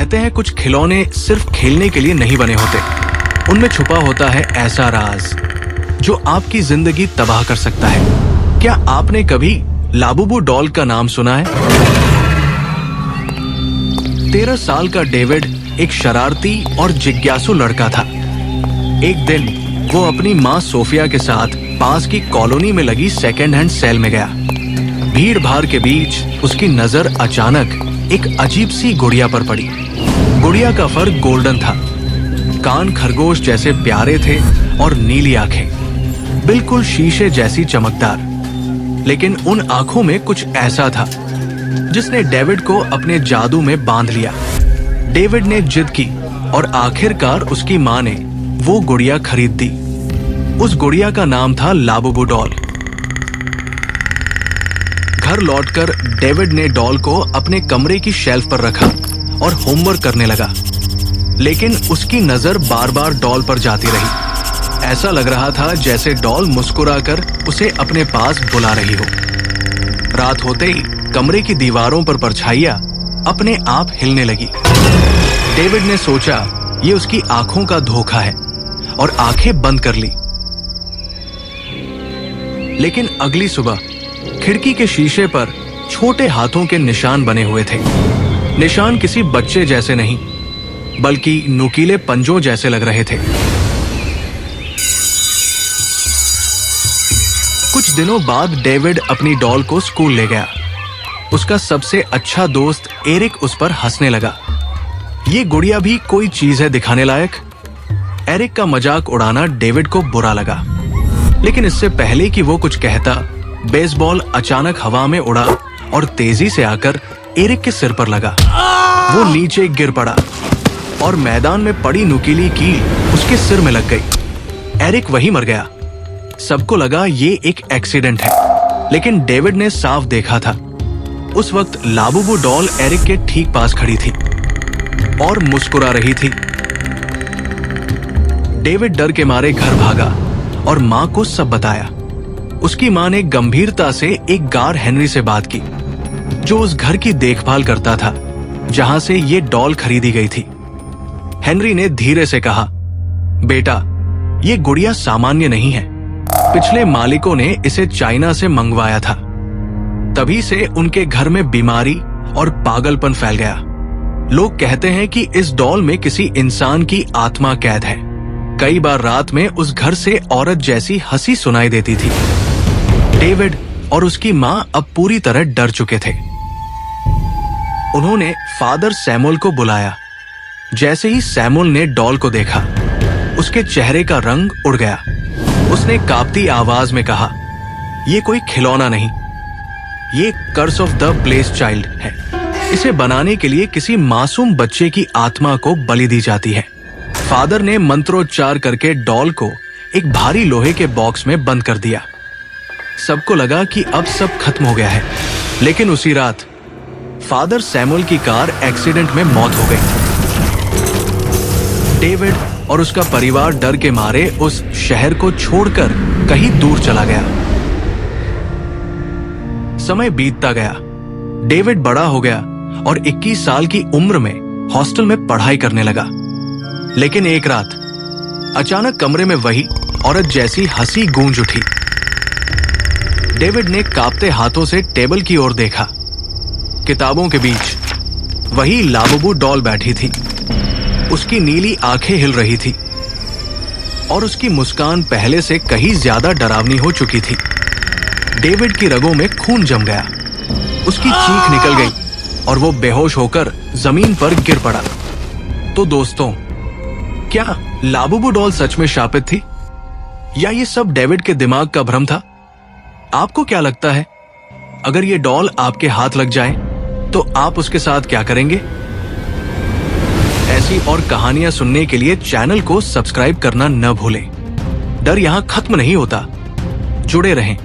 कहते हैं कुछ खिलौने सिर्फ खेलने के लिए नहीं बने होते, उनमें छुपा होता है ऐसा राज जो आपकी जिंदगी तबाह कर सकता है। क्या आपने कभी लाबुबू डॉल का नाम सुना है? 13 साल का डेविड एक शरारती और जिज्ञासु लड़का था। एक दिन वो अपनी माँ सोफिया के साथ पास की कॉलोनी में लगी सेकेंड हैंड सेल में गया। भीड़ भाड़ के बीच उसकी नजर अचानक एक अजीब सी गुड़िया पर पड़ी। गुड़िया का फर गोल्डन था, कान खरगोश जैसे प्यारे थे और नीली आंखें बिल्कुल शीशे जैसी चमकदार। लेकिन उन आंखों में कुछ ऐसा था जिसने डेविड को अपने जादू में बांध लिया। डेविड ने जिद की और आखिरकार उसकी माँ ने वो गुड़िया खरीद दी। उस गुड़िया का नाम था लाबुबू डॉल। घर लौटकर डेविड ने डॉल को अपने कमरे की शेल्फ पर रखा और होमवर्क करने लगा। लेकिन उसकी नजर बार बार डॉल पर जाती रही। ऐसा लग रहा था जैसे डॉल मुस्कुराकर उसे अपने पास बुला रही हो। रात होते ही कमरे की दीवारों पर परछाइयां अपने आप हिलने लगी। डेविड ने सोचा ये उसकी आंखों का धोखा है और आंखें बंद कर ली। लेकिन अगली सुबह खिड़की के शीशे पर छोटे हाथों के निशान बने हुए थे। निशान किसी बच्चे जैसे नहीं बल्कि नुकीले पंजों जैसे लग रहे थे। कुछ दिनों बाद डेविड अपनी डॉल को स्कूल ले गया। उसका सबसे अच्छा दोस्त एरिक उस पर हंसने लगा। ये गुड़िया भी कोई चीज है दिखाने लायक। एरिक का मजाक उड़ाना डेविड को बुरा लगा, लेकिन इससे पहले कि वो कुछ कहता, बेसबॉल अचानक हवा में उड़ा और तेजी से आकर एरिक के सिर पर लगा। वो नीचे गिर पड़ा और मैदान में पड़ी नुकीली कील उसके सिर में लग गई। एरिक वहीं मर गया। सबको लगा ये एक एक्सीडेंट है, लेकिन डेविड ने साफ देखा था। उस वक्त लाबुबू डॉल एरिक के ठीक पास खड़ी थी और मुस्कुरा रही थी। डेविड डर के मारे घर भागा और माँ को सब बताया। उसकी माँ ने गंभीरता से एक गार्ड हेनरी से बात की, जो उस घर की देखभाल करता था जहां से ये डॉल खरीदी गई थी। हेनरी ने धीरे से कहा, बेटा, ये गुड़िया सामान्य नहीं है। पिछले मालिकों ने इसे चाइना से मंगवाया था। तभी से उनके घर में बीमारी और पागलपन फैल गया। लोग कहते हैं कि इस डॉल में किसी इंसान की आत्मा कैद है। कई बार रात में उस घर से औरत जैसी हंसी सुनाई देती थी। डेविड और उसकी माँ अब पूरी तरह डर चुके थे। उन्होंने फादर सैमुअल को बुलाया। जैसे ही सैमुअल ने डॉल को देखा, उसके चेहरे का रंग उड़ गया। उसने कांपती आवाज में कहा, ये कोई खिलौना नहीं, ये curse of the blessed child है। इसे बनाने के लिए किसी मासूम बच्चे की आत्मा को बलि दी जाती है। फादर ने मंत्रोच्चार करके डॉल को एक भारी लोहे के बॉक्स में बंद कर दिया। सबको लगा कि अब सब खत्म हो गया है, लेकिन उसी रात फादर सैमुअल की कार एक्सीडेंट में मौत हो गई। डेविड और उसका परिवार डर के मारे उस शहर को छोड़कर कहीं दूर चला गया। समय बीतता गया। डेविड बड़ा हो गया और 21 साल की उम्र में हॉस्टल में पढ़ाई करने लगा। लेकिन एक रात अचानक कमरे में वही औरत जैसी हंसी गूंज उठी। डेविड ने कांपते हाथों से टेबल की ओर देखा। किताबों के बीच वही लाबुबू डॉल बैठी थी। उसकी नीली आंखें हिल रही थी और उसकी मुस्कान पहले से कहीं ज्यादा डरावनी हो चुकी थी। डेविड की रगों में खून जम गया। उसकी चीख निकल गई और वो बेहोश होकर जमीन पर गिर पड़ा। तो दोस्तों, क्या लाबुबू डॉल सच में शापित थी या ये सब डेविड के दिमाग का भ्रम था? आपको क्या लगता है, अगर ये डॉल आपके हाथ लग जाए तो आप उसके साथ क्या करेंगे? ऐसी और कहानियां सुनने के लिए चैनल को सब्सक्राइब करना न भूलें। डर यहां खत्म नहीं होता। जुड़े रहें।